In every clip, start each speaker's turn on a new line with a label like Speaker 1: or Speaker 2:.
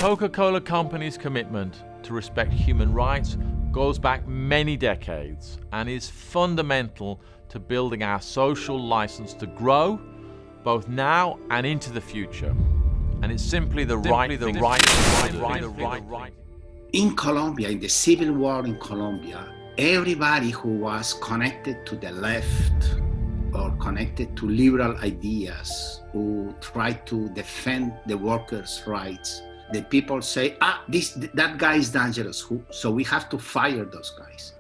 Speaker 1: Coca-Cola Company's commitment to respect human rights goes back many decades and is fundamental to building our social license to grow, both now and into the future. And it's simply the right thing.
Speaker 2: In Colombia, in the civil war in Colombia, everybody who was connected to the left or connected to liberal ideas, who tried to defend the workers' rights, the people say, that guy is dangerous, so we have to fire those guys.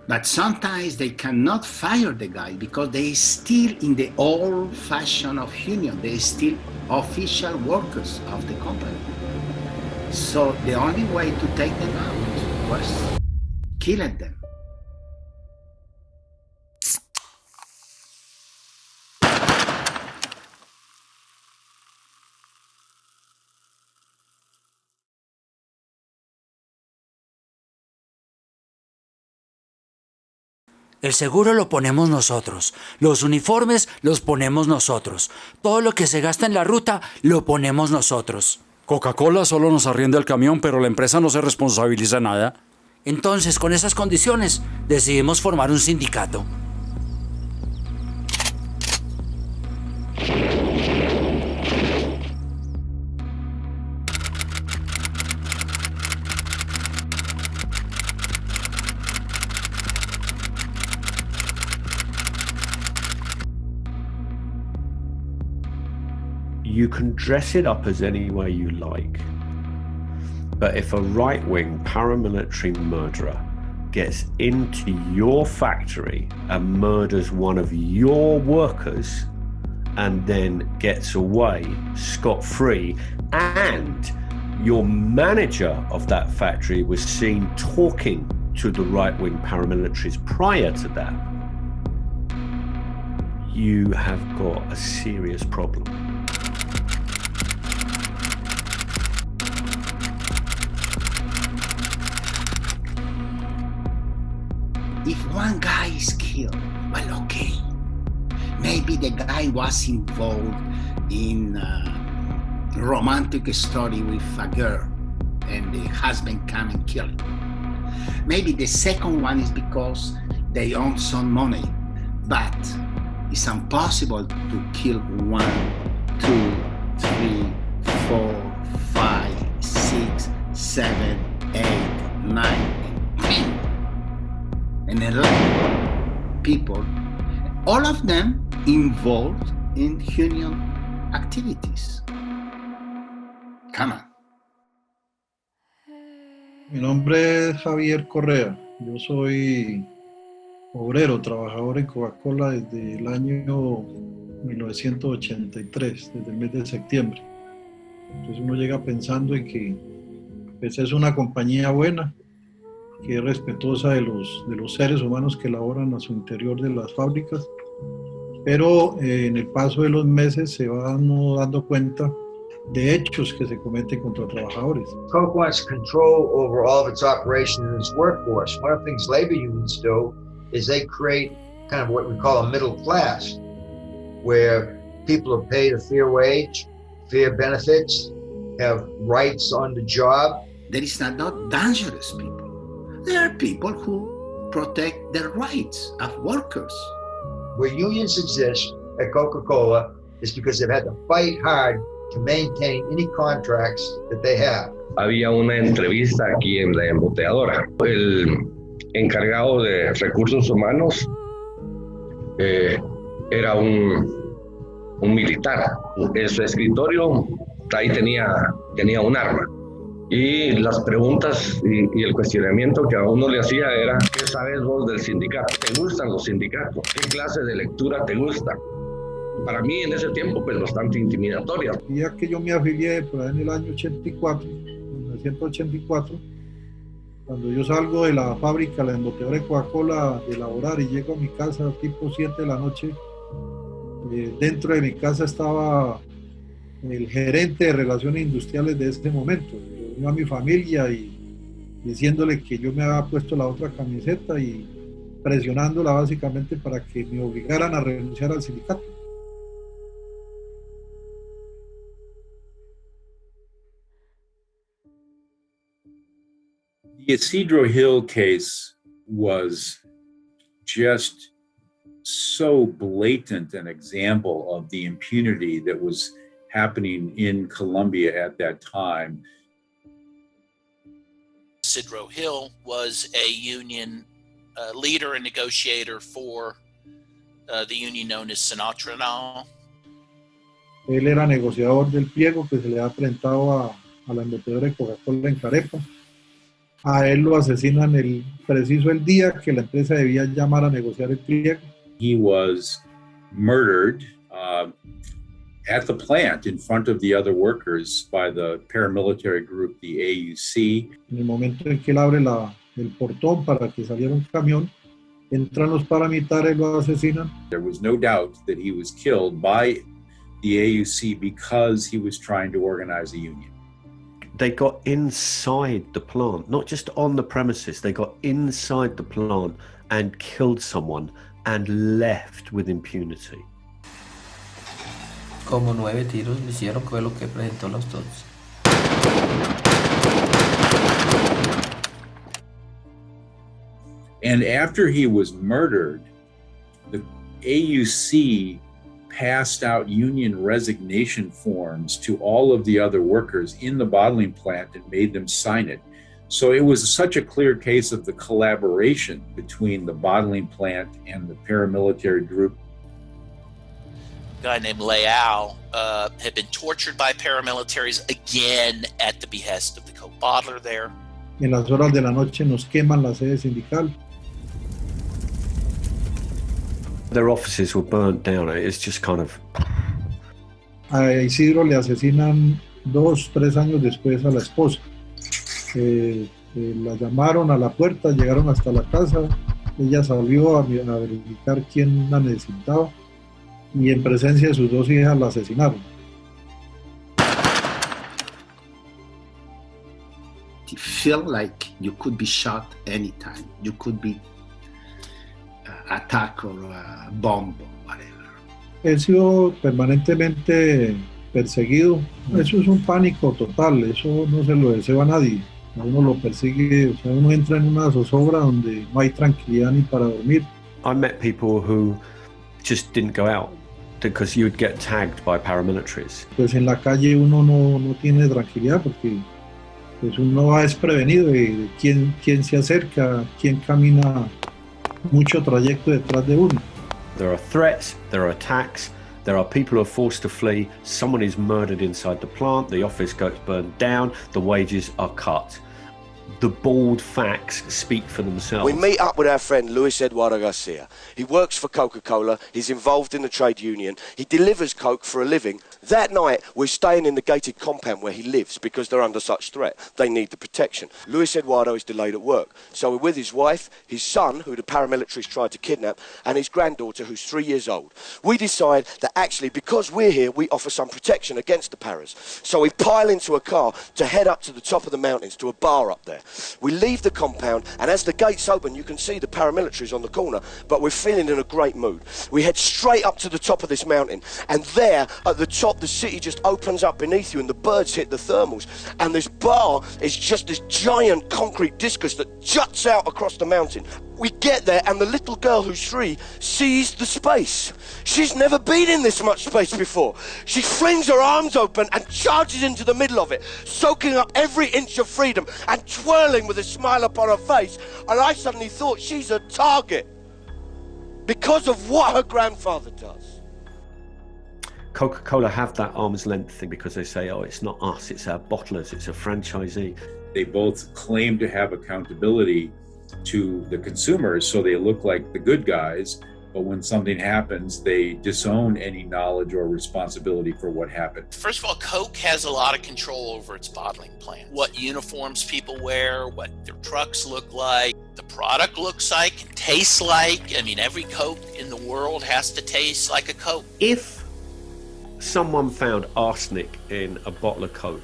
Speaker 2: But sometimes they cannot fire the guy because they still in the old fashion of union, they still official workers of the company. So the only way to take them out was killing them.
Speaker 3: El seguro lo ponemos nosotros, los uniformes los ponemos nosotros, todo lo que se gasta en la ruta lo ponemos nosotros.
Speaker 4: Coca-Cola solo nos arrienda el camión, pero la empresa no se responsabiliza de nada.
Speaker 3: Entonces, con esas condiciones, decidimos formar un sindicato.
Speaker 5: You can dress it up as any way you like, but if a right-wing paramilitary murderer gets into your factory and murders one of your workers and then gets away scot-free, and your manager of that factory was seen talking to the right-wing paramilitaries prior to that, you have got a serious problem.
Speaker 2: If one guy is killed, well, okay. Maybe the guy was involved in a romantic story with a girl and the husband come and kill him. Maybe the second one is because they own some money, but it's impossible to kill 1, 2, 3, 4, 5, 6, 7, 8, 9, and 10. And 11 people, all of them involved in union activities. Come on.
Speaker 6: Mi nombre es Javier Correa. Yo soy obrero, trabajador en Coca-Cola desde el año 1983, desde el mes de septiembre. Entonces uno llega pensando en que pues, es una compañía buena, que es respetuosa de los seres humanos que laboran a su interior de las fábricas, pero en el paso de los meses se van dando cuenta de hechos que se cometen contra trabajadores.
Speaker 7: Coke wants control over all of its operations and its workforce. One of the things labor unions do is they create kind of what we call a middle class, where people are paid a fair wage, fair benefits, have rights on the job.
Speaker 2: There is not dangerous people. There are people who protect the rights of workers.
Speaker 7: Where unions exist at Coca-Cola is because they've had to fight hard to maintain any contracts that they have.
Speaker 8: Había una entrevista aquí en la embotelladora. El encargado de recursos humanos era un militar. En su escritorio ahí tenía un arma. Y las preguntas y el cuestionamiento que a uno le hacía era: ¿qué sabes vos del sindicato? ¿Te gustan los sindicatos? ¿Qué clase de lectura te gusta? Para mí en ese tiempo pues bastante intimidatoria.
Speaker 6: Ya que yo me afilié por ahí en el año 84, 1984, cuando yo salgo de la fábrica, la embotelladora de Coca-Cola, de laborar y llego a mi casa tipo 7 de la noche, dentro de mi casa estaba el gerente de relaciones industriales de ese momento. Yo a mi familia y diciéndole que yo me había puesto la otra camiseta y presionándola básicamente para que me obligaran a renunciar al sindicato.
Speaker 9: The Isidro Hill case was just so blatant an example of the impunity that was happening in Colombia at that time.
Speaker 10: Isidro Hill was a union leader and negotiator for the union known as Sinatra Now.
Speaker 6: Él era negociador del pliego que se le ha presentado a la embotellera de Coca-Cola en Carepa. A él lo asesinan el día que la empresa debía llamar a negociar el pliego.
Speaker 9: He was murdered at the plant in front of the other workers by the paramilitary group, the AUC.
Speaker 6: En el momento en que él abre el portón para que saliera un camión, entran los paramilitares y lo asesinan.
Speaker 9: There was no doubt that he was killed by the AUC because he was trying to organize a union.
Speaker 5: They got inside the plant, not just on the premises, they got inside the plant and killed someone and left with impunity.
Speaker 11: Como 9 tiros le hicieron, fue lo que presentó los dos.
Speaker 9: And after he was murdered, the AUC passed out union resignation forms to all of the other workers in the bottling plant and made them sign it. So it was such a clear case of the collaboration between the bottling plant and the paramilitary group.
Speaker 10: A guy named Leal had been tortured by paramilitaries again at the behest of the Coke bottler there.
Speaker 6: En las horas de la noche nos queman la sede sindical.
Speaker 5: Their offices were burnt down. It's just kind of...
Speaker 6: A Isidro le asesinan 2-3 años después a la esposa. La llamaron a la puerta, llegaron hasta la casa, ella salió a verificar quién la necesitaba y en presencia de sus 2 hijas la asesinaron.
Speaker 2: You feel like you could be shot anytime. You could be attacked or a bomb or whatever.
Speaker 6: He sido permanentemente perseguido. Eso es un pánico total. Eso no se lo deseo a nadie. A uno lo persigue, o sea, uno entra en una zozobra donde no hay tranquilidad ni para dormir.
Speaker 5: I met people who just didn't go out because you would get tagged by paramilitaries.
Speaker 6: Pues en la calle uno no tiene tranquilidad porque pues uno va desprevenido de quién se acerca, quién camina mucho trayecto detrás de uno.
Speaker 5: There are threats, there are attacks, there are people who are forced to flee, someone is murdered inside the plant, the office gets burned down, the wages are cut. The bald facts speak for themselves.
Speaker 12: We meet up with our friend Luis Eduardo Garcia. He works for Coca-Cola, he's involved in the trade union, he delivers Coke for a living. That night, we're staying in the gated compound where he lives because they're under such threat. They need the protection. Luis Eduardo is delayed at work. So we're with his wife, his son, who the paramilitaries tried to kidnap, and his granddaughter, who's 3 years old. We decide that actually, because we're here, we offer some protection against the paras. So we pile into a car to head up to the top of the mountains to a bar up there. We leave the compound, and as the gates open, you can see the paramilitaries on the corner, but we're feeling in a great mood. We head straight up to the top of this mountain, and there, at the top, the city just opens up beneath you, and the birds hit the thermals, and this bar is just this giant concrete discus that juts out across the mountain. We get there, and the little girl who's 3 sees the space. She's never been in this much space before. She flings her arms open and charges into the middle of it, soaking up every inch of freedom and twirling with a smile upon her face. And I suddenly thought, she's a target because of what her grandfather does.
Speaker 5: Coca-Cola have that arm's length thing because they say, oh, it's not us, it's our bottlers, it's a franchisee.
Speaker 9: They both claim to have accountability to the consumers, so they look like the good guys, but when something happens, they disown any knowledge or responsibility for what happened.
Speaker 10: First of all, Coke has a lot of control over its bottling plant. What uniforms people wear, what their trucks look like, the product looks like, and tastes like. I mean, every Coke in the world has to taste like a Coke.
Speaker 5: If someone found arsenic in a bottle of Coke,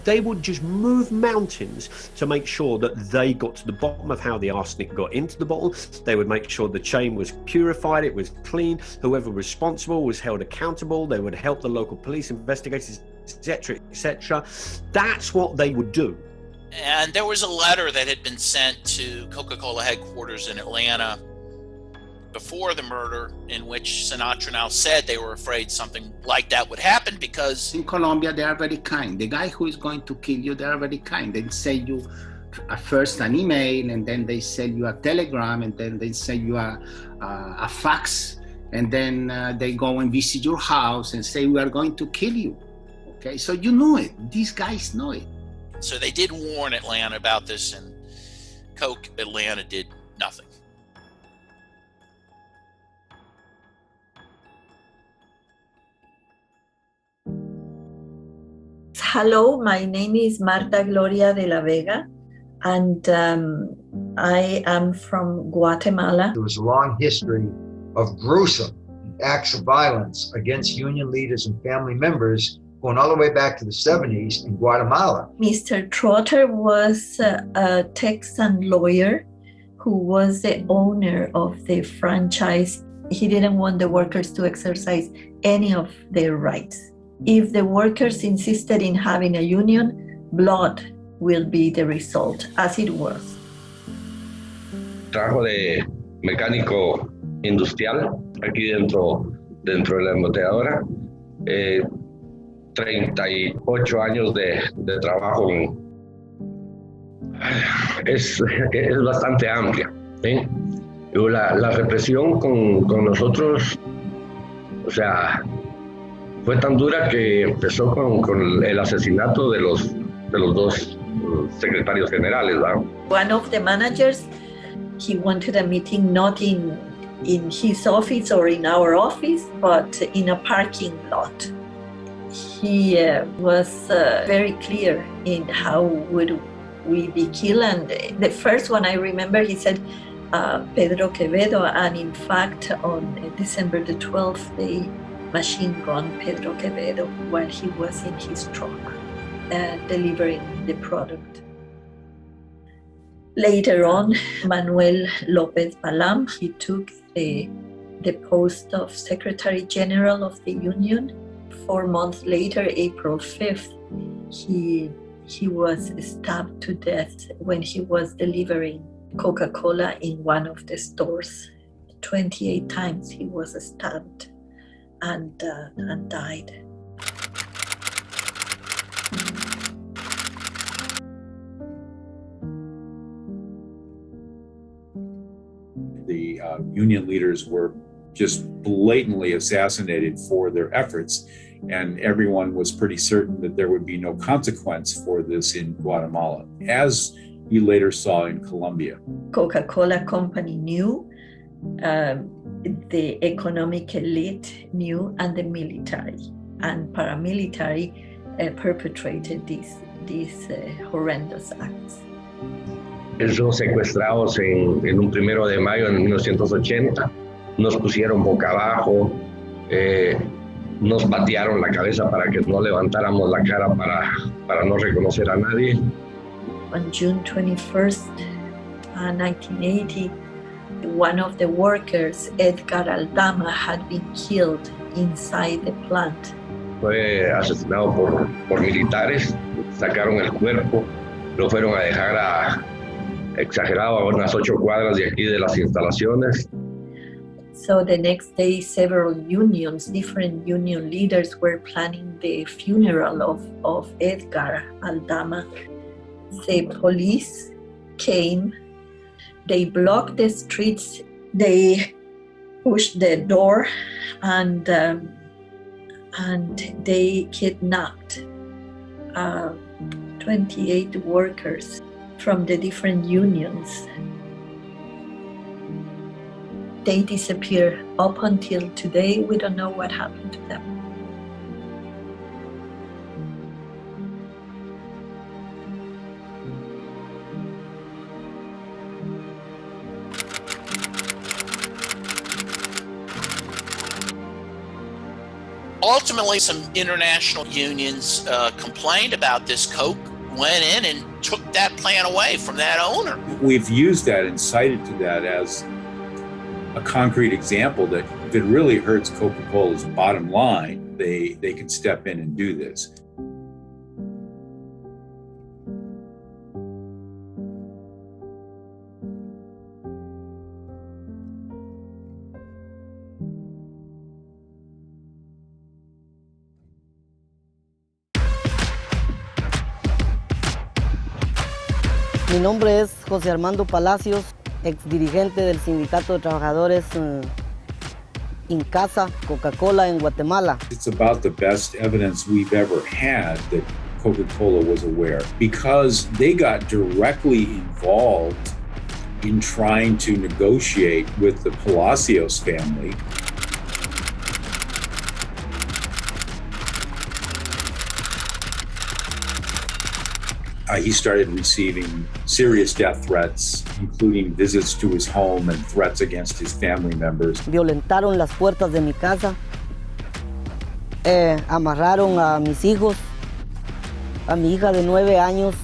Speaker 5: they would just move mountains to make sure that they got to the bottom of how the arsenic got into the bottle. They would make sure the chain was purified, it was clean, whoever was responsible was held accountable, they would help the local police investigators, etc., etc. That's what they would do.
Speaker 10: And there was a letter that had been sent to Coca-Cola headquarters in Atlanta before the murder, in which Sinatra now said they were afraid something like that would happen because
Speaker 2: in Colombia they are very kind. The guy who is going to kill you, they are very kind. They send you first an email, and then they send you a telegram, and then they send you a fax, and then they go and visit your house and say, we are going to kill you. Okay, so you know it. These guys know it.
Speaker 10: So they did warn Atlanta about this, and Coke Atlanta did nothing.
Speaker 13: Hello, my name is Marta Gloria de la Vega, and I am from Guatemala.
Speaker 7: There was a long history of gruesome acts of violence against union leaders and family members going all the way back to the 70s in Guatemala.
Speaker 13: Mr. Trotter was a Texan lawyer who was the owner of the franchise. He didn't want the workers to exercise any of their rights. If the workers insisted in having a union, blood will be the result, as it was.
Speaker 8: Trabajo de mecánico industrial aquí dentro de la embotelladora. 38 años de trabajo. Es bastante amplia, ¿sí? La represión con nosotros, o sea, fue tan dura que empezó con el asesinato de los dos secretarios generales, ¿verdad?
Speaker 13: One of the managers, he wanted a meeting not in his office or in our office, but in a parking lot. He was very clear in how would we be killed, and the first one I remember, he said Pedro Quevedo, and in fact on December the 12th they machine gun Pedro Quevedo while he was in his truck delivering the product. Later on, Manuel Lopez Balam, he took the post of Secretary General of the Union. 4 months later, April 5th, he was stabbed to death when he was delivering Coca-Cola in one of the stores. 28 times he was stabbed and died.
Speaker 9: The union leaders were just blatantly assassinated for their efforts, and everyone was pretty certain that there would be no consequence for this in Guatemala, as you later saw in Colombia.
Speaker 13: Coca-Cola Company knew, the economic elite knew, and the military and paramilitary perpetrated these horrendous acts.
Speaker 8: Esos secuestrados en un 1 de mayo de 1980, nos pusieron boca abajo, nos patearon la cabeza para que no levantáramos la cara para no reconocer a nadie.
Speaker 13: On June 21st, 1980, one of the workers, Edgar Aldama, had been killed inside the plant.
Speaker 8: Fue asesinado por militares, sacaron el cuerpo, lo fueron a dejar exagerado a unas 8 cuadras de aquí de las instalaciones.
Speaker 13: So the next day, several unions, different union leaders were planning the funeral of Edgar Aldama. The police came, they blocked the streets, they pushed the door, and they kidnapped 28 workers from the different unions. They disappear. Up until today, we don't know what happened to them.
Speaker 10: Ultimately, some international unions complained about this. Coke went in and took that plant away from that owner.
Speaker 9: We've used that and cited to that as a concrete example that if it really hurts Coca-Cola's bottom line, they can step in and do this.
Speaker 14: Mi nombre es José Armando Palacios, ex dirigente del Sindicato de Trabajadores Incasa, Coca-Cola en Guatemala.
Speaker 9: It's about the best evidence we've ever had that Coca-Cola was aware, because they got directly involved in trying to negotiate with the Palacios family. He started receiving serious death threats, including visits to his home and threats against his family members.
Speaker 14: Violentaron las puertas de mi casa, amarraron a mis hijos, a mi hija de 9 años,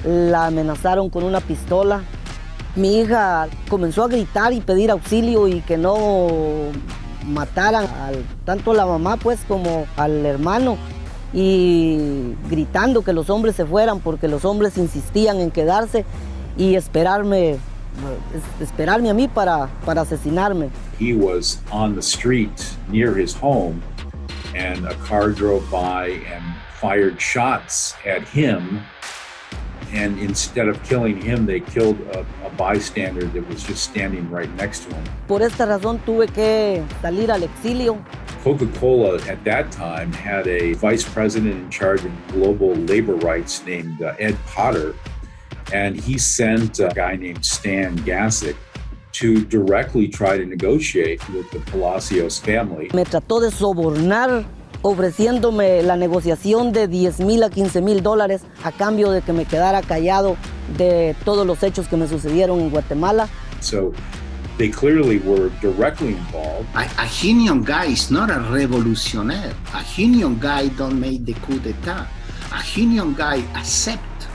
Speaker 14: la amenazaron con una pistola. Mi hija comenzó a gritar y pedir auxilio y que no mataran tanto a la mamá pues como al hermano, y gritando que los hombres se fueran porque los hombres insistían en quedarse y esperarme a mí para asesinarme.
Speaker 9: He was on the street near his home and a car drove by and fired shots at him, and instead of killing him, they killed a bystander that was just standing right next to him.
Speaker 14: Por esta razón tuve que salir al exilio.
Speaker 9: Coca-Cola at that time had a vice president in charge of global labor rights named Ed Potter, and he sent a guy named Stan Gassick to directly try to negotiate with the Palacios family.
Speaker 14: Me trató de sobornar ofreciéndome la negociación de $10,000 a $15,000 a cambio de que me quedara callado de todos los hechos que me sucedieron en Guatemala.
Speaker 9: So they clearly were directly involved.
Speaker 2: A union guy is not a revolutionary. A union guy don't make the coup d'etat. A union guy accept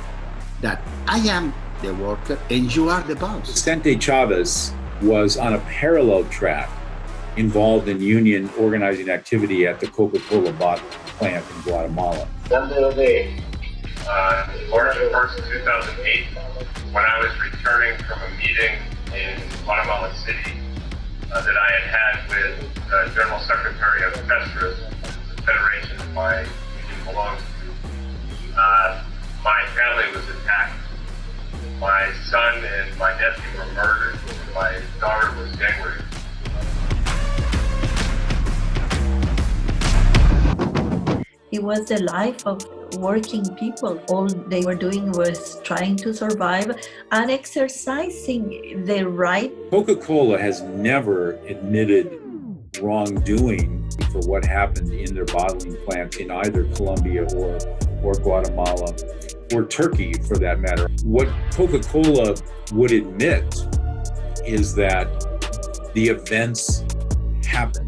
Speaker 2: that I am the worker and you are the boss.
Speaker 9: Vicente Chavez was on a parallel track, involved in union organizing activity at the Coca-Cola bottling plant in Guatemala.
Speaker 15: March 1st, 2008, when I was returning from a meeting in Guatemala City that I had with the General Secretary of Pestra, the federation that my union belongs to. My family was attacked. My son and my nephew were murdered. My daughter was gang raped.
Speaker 13: It was the life of working people. All they were doing was trying to survive and exercising their right.
Speaker 9: Coca-Cola has never admitted wrongdoing for what happened in their bottling plants in either Colombia or Guatemala, or Turkey for that matter. What Coca-Cola would admit is that the events happened.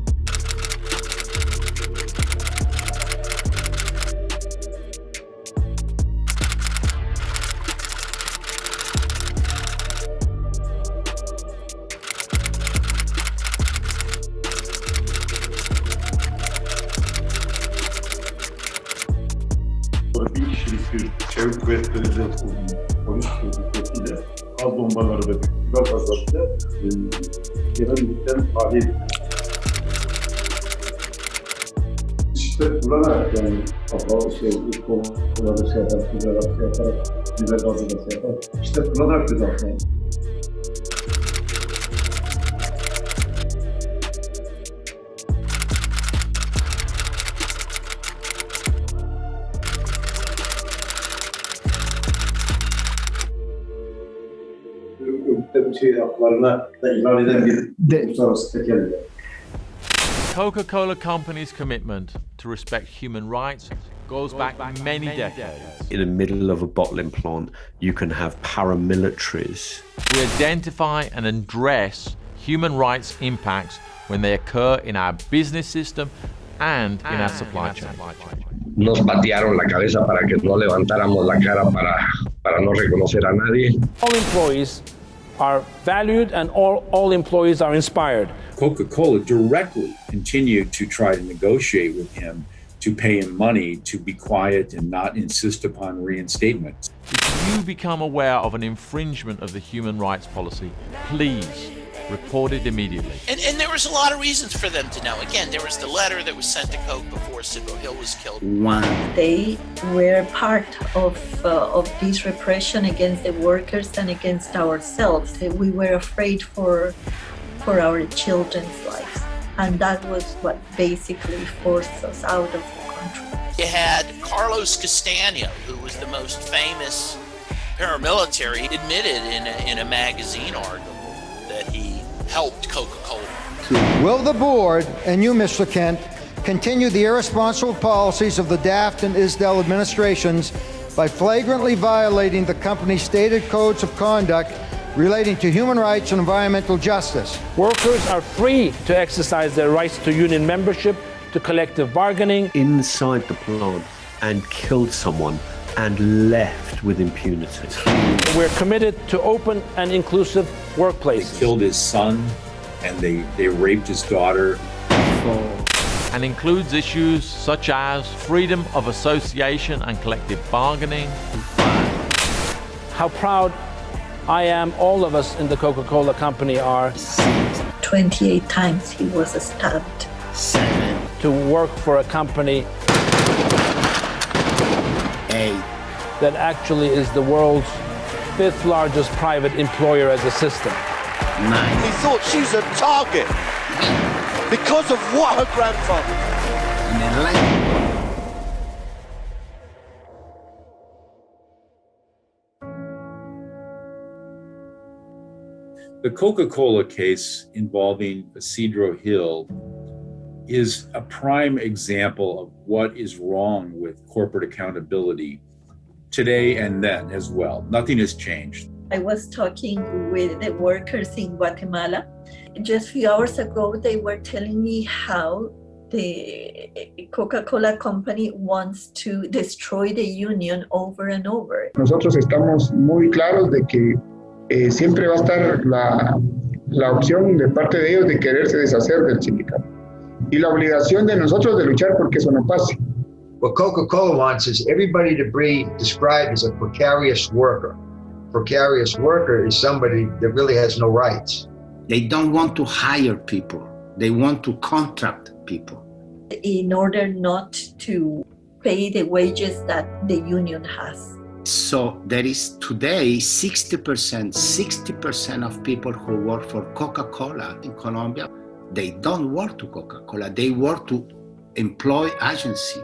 Speaker 16: Çevik kuvvetleri de polis kuvvetiyle gaz bombaları ve tüfekler kazandı. Genellikle tahliye edildi. Şiddet kullanarak yani kapalı kolları yapar, sigarat yapar, biber gazı da yapar. Şiddet kullanarak da zaten.
Speaker 1: Coca-Cola Company's commitment to respect human rights goes back many decades.
Speaker 5: In the middle of a bottling plant, you can have paramilitaries.
Speaker 1: We identify and address human rights impacts when they occur in our business system and in our supply chain.
Speaker 8: Nos patearon la cabeza para que no levantáramos la cara para no reconocer a nadie.
Speaker 17: All employees are valued and all employees are inspired.
Speaker 9: Coca-Cola directly continued to try to negotiate with him to pay him money to be quiet and not insist upon reinstatement.
Speaker 1: If you become aware of an infringement of the human rights policy, please reported immediately.
Speaker 10: And there was a lot of reasons for them to know. Again, there was the letter that was sent to Coke before Cipro Hill was killed.
Speaker 13: They were part of this repression against the workers and against ourselves. We were afraid for our children's lives. And that was what basically forced us out of the country.
Speaker 10: You had Carlos Castaño, who was the most famous paramilitary, admitted in a magazine article that he helped Coca-Cola.
Speaker 18: Will the board, and you, Mr. Kent, continue the irresponsible policies of the Daft and Isdell administrations by flagrantly violating the company's stated codes of conduct relating to human rights and environmental justice?
Speaker 17: Workers are free to exercise their rights to union membership, to collective bargaining.
Speaker 5: Inside the plant and killed someone and left with impunity.
Speaker 17: We're committed to open and inclusive workplaces.
Speaker 9: They killed his son and they raped his daughter.
Speaker 1: And includes issues such as freedom of association and collective bargaining.
Speaker 17: How proud I am, all of us in the Coca-Cola company are.
Speaker 13: 28 times he was stabbed.
Speaker 2: 7.
Speaker 17: To work for a company
Speaker 2: 8.
Speaker 17: that actually is the world's 5th largest private employer as a system.
Speaker 2: 9.
Speaker 12: He thought she was a target because of what her grandfather did.
Speaker 2: And 11.
Speaker 9: The Coca-Cola case involving Cedro Hill is a prime example of what is wrong with corporate accountability today and then as well. Nothing has changed.
Speaker 13: I was talking with the workers in Guatemala. Just a few hours ago, they were telling me how the Coca-Cola company wants to destroy the union over and over.
Speaker 19: Nosotros estamos muy claros de que siempre va a estar la opción de parte de ellos de quererse deshacer del sindicato. Y la obligación de nosotros de luchar porque eso no pase.
Speaker 7: What Coca-Cola wants is everybody to be described as a precarious worker. Precarious worker is somebody that really has no rights.
Speaker 2: They don't want to hire people. They want to contract people.
Speaker 13: In order not to pay the wages that the union has.
Speaker 2: So there is today 60% of people who work for Coca-Cola in Colombia, they don't work to Coca-Cola, they work to employee agency.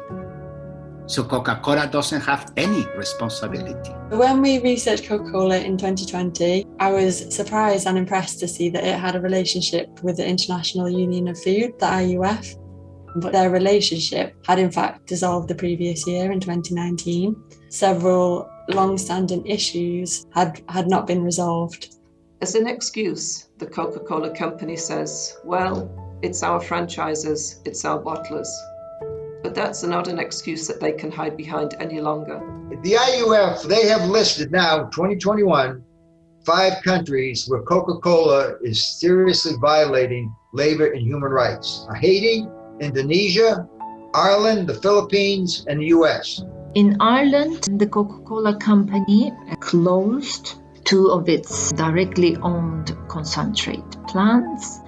Speaker 2: So Coca-Cola doesn't have any responsibility.
Speaker 20: When we researched Coca-Cola in 2020, I was surprised and impressed to see that it had a relationship with the International Union of Food, the IUF. But their relationship had in fact dissolved the previous year in 2019. Several long-standing issues had not been resolved.
Speaker 21: As an excuse, the Coca-Cola company says, well, it's our franchises, it's our bottlers. But that's not an excuse that they can hide behind any longer.
Speaker 7: The IUF, they have listed now, 2021, 5 countries where Coca-Cola is seriously violating labor and human rights. Haiti, Indonesia, Ireland, the Philippines, and the US.
Speaker 22: In Ireland, the Coca-Cola company closed 2 of its directly owned concentrate plants.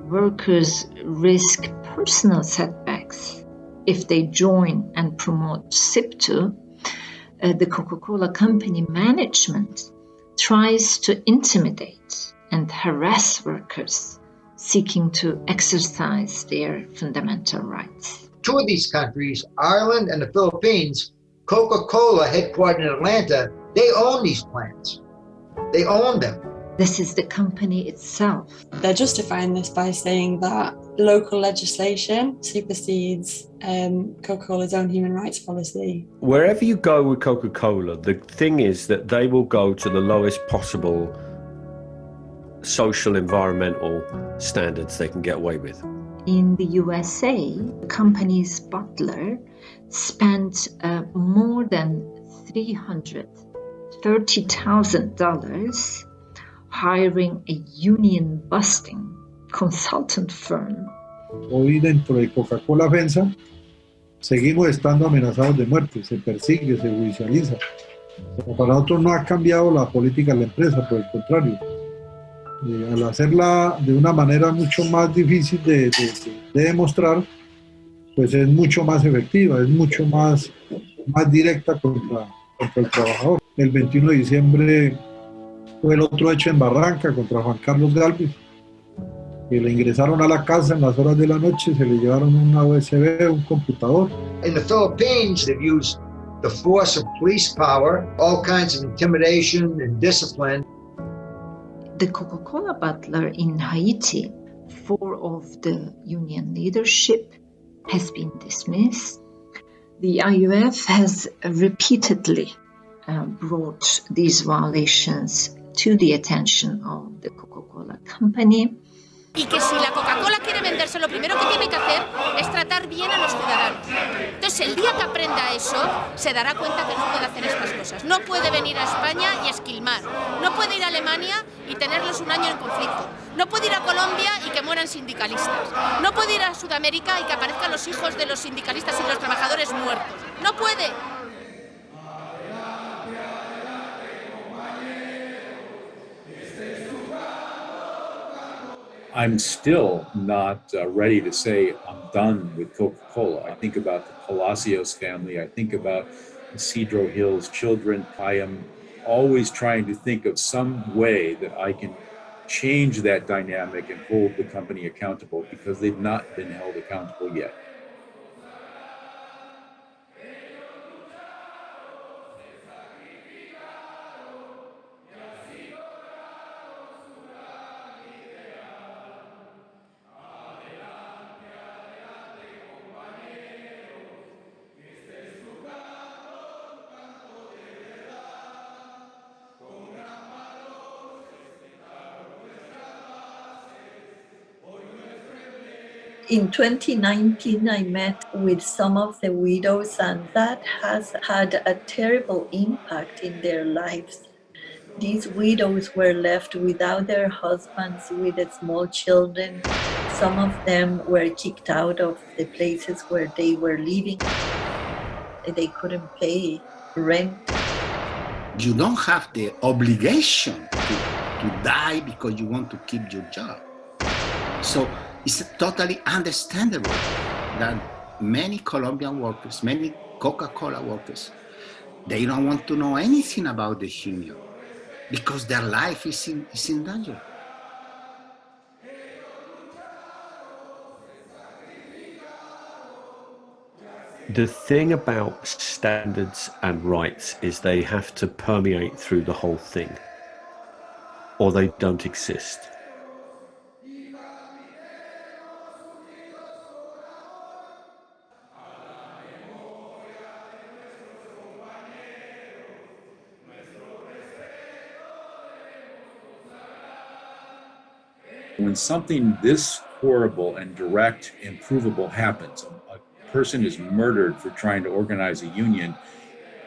Speaker 22: Workers risk personal setbacks if they join and promote SIP2. The Coca-Cola company management tries to intimidate and harass workers seeking to exercise their fundamental rights.
Speaker 7: 2 of these countries, Ireland and the Philippines, Coca-Cola headquartered in Atlanta, they own these plants. They own them.
Speaker 22: This is the company itself.
Speaker 20: They're justifying this by saying that local legislation supersedes Coca-Cola's own human rights policy.
Speaker 5: Wherever you go with Coca-Cola, the thing is that they will go to the lowest possible social, environmental standards they can get away with.
Speaker 22: In the USA, the company's bottler spent more than $330,000 hiring a union-busting consultant firm.
Speaker 6: Hoy dentro de Coca-Cola FEMSA seguimos estando amenazados de muerte, se persigue, se judicializa. Para nosotros no ha cambiado la política de la empresa, por el contrario. Al hacerla de una manera mucho más difícil de demostrar, pues es mucho más efectiva, es mucho más directa contra el trabajador. El 21 de diciembre fue el otro hecho en Barranca contra Juan Carlos Galvis, que le ingresaron a la casa en las horas de la noche, se le llevaron una USB, un computador.
Speaker 7: In the Philippines, they've used the force of police power, all kinds of intimidation and discipline.
Speaker 22: The Coca-Cola bottler in Haiti, 4 of the union leadership has been dismissed. The IUF has repeatedly brought these violations to the attention of the Coca-Cola company.
Speaker 3: Y que si la Coca-Cola quiere venderse, lo primero que tiene que hacer es tratar bien a los ciudadanos. Entonces, el día que aprenda eso, se dará cuenta que no puede hacer estas cosas. No puede venir a España y esquilmar. No puede ir a Alemania y tenerlos un año en conflicto. No puede ir a Colombia y que mueran sindicalistas. No puede ir a Sudamérica y que aparezcan los hijos de los sindicalistas y los trabajadores muertos. No puede.
Speaker 9: I'm still not ready to say I'm done with Coca-Cola. I think about the Palacios family. I think about Cedro Hill's children. I am always trying to think of some way that I can change that dynamic and hold the company accountable, because they've not been held accountable yet.
Speaker 13: In 2019, I met with some of the widows, and that has had a terrible impact in their lives. These widows were left without their husbands, with the small children. Some of them were kicked out of the places where they were living. They couldn't pay rent.
Speaker 2: You don't have the obligation to die because you want to keep your job. So it's totally understandable that many Colombian workers, many Coca-Cola workers, they don't want to know anything about the union because their life is in danger.
Speaker 5: The thing about standards and rights is they have to permeate through the whole thing, or they don't exist.
Speaker 9: When something this horrible and direct and provable happens, a person is murdered for trying to organize a union,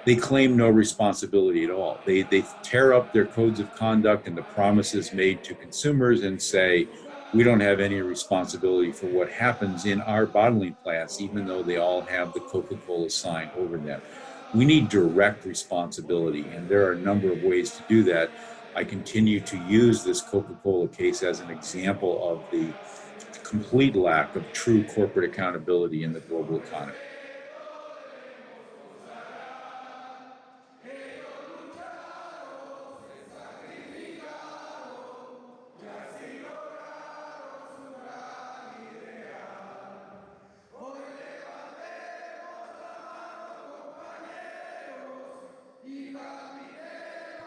Speaker 9: they claim no responsibility at all. They tear up their codes of conduct and the promises made to consumers and say, we don't have any responsibility for what happens in our bottling plants, even though they all have the Coca-Cola sign over them. We need direct responsibility, and there are a number of ways to do that. I continue to use this Coca-Cola case as an example of the complete lack of true corporate accountability in the global economy.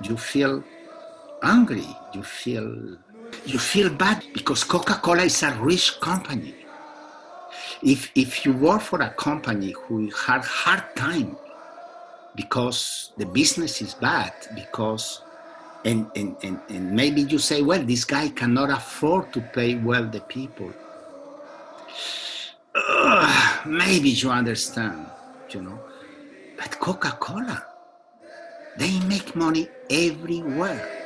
Speaker 2: You feel angry, you feel bad because Coca-Cola is a rich company. If you work for a company who had hard time because the business is bad, because and maybe you say, well, this guy cannot afford to pay well the people. Maybe you understand, but Coca-Cola, they make money everywhere.